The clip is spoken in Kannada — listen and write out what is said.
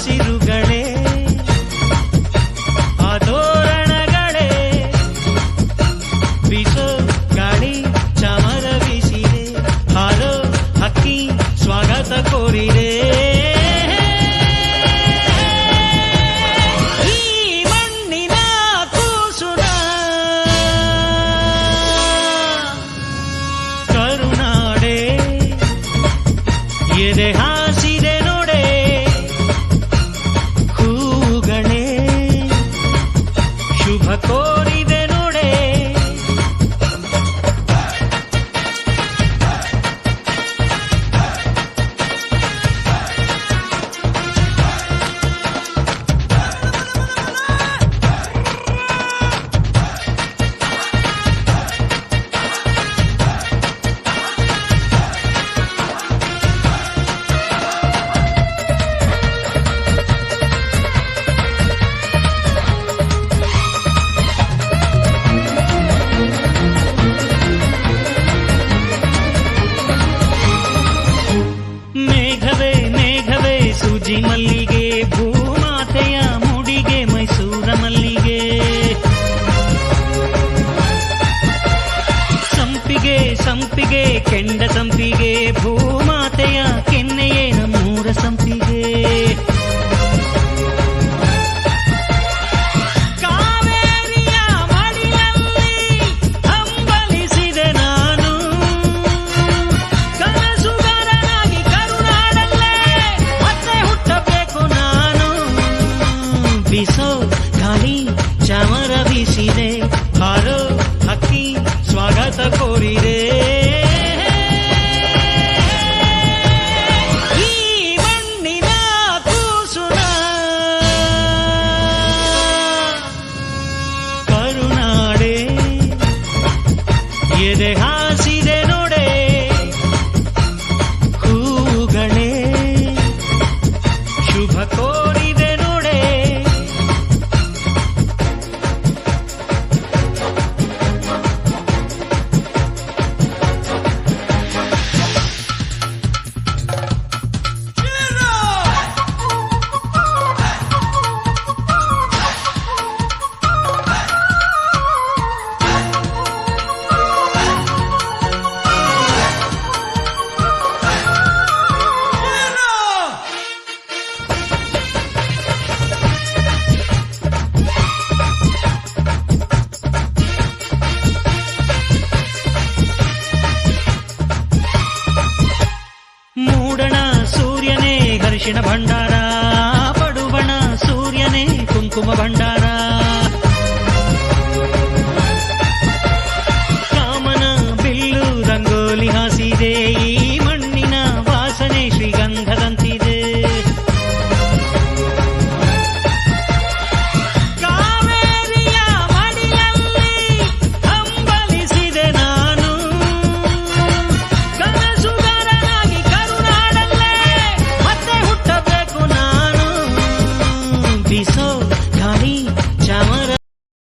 ಹಸಿರುಗಳೇ ಆ ತೋರಣಗಳೇ ಬೀಸೋ ಗಾಳಿ ಚಾಮರ ಬೀಸಿದೆ ಹಾರೋ ಹಕ್ಕಿ ಸ್ವಾಗತ ಕೋರಿದೆ ಎದೆ ಹಾಸಿದೆ ನೋಡೆ ಹೂಗಳೇ ಶುಭ ಕೋರಿದೆ ನೋಡೆ ಸೂಜಿ ಮಲ್ಲಿಗೆ ಭೂಮಾತೆಯ ಮುಡಿಗೆ ಮೈಸೂರ ಮಲ್ಲಿಗೆ ಸಂಪಿಗೆ ಸಂಪಿಗೆ ಕೆಂಡ ಸಂಪಿಗೆ ಭೂಮಾತೆಯ ಕೆನ್ನೆಯೇ ನಮ್ಮೂರ ಸಂಪಿಗೆ ಕಾವೇರಿಯ ಮಡಿಲಲ್ಲಿ ಹಂಬಲಿಸಿದೆ ನಾನು ಕನಸುಗಾರನಾಗಿ ಕರುನಾಡಲ್ಲೇ ಹುಟ್ಟಬೇಕು ನಾನು ಬೀಸೋ ಗಾಳಿ ಚಾಮರ ಬೀಸಿದೆ ಹಾರೋ ಹಕ್ಕಿ ಸ್ವಾಗತ ಕೋರಿದೆ ಈ ಮಣ್ಣಿನ ಕೂಸುನ ಕರುನಾಡೆ ಎದೆ ಹಾಸಿದೆ ನೋಡೆ ಹೂಗಳೇ ಶುಭ ಕೋರಿದೆ ನೋಡೆ ಮೂಡಣ ಸೂರ್ಯನೇ ಹರ್ಷಿಣ ಭಂಡಾರ ಪಡುವಣ ಸೂರ್ಯನೇ ಕುಂಕುಮ ಭಂಡಾರ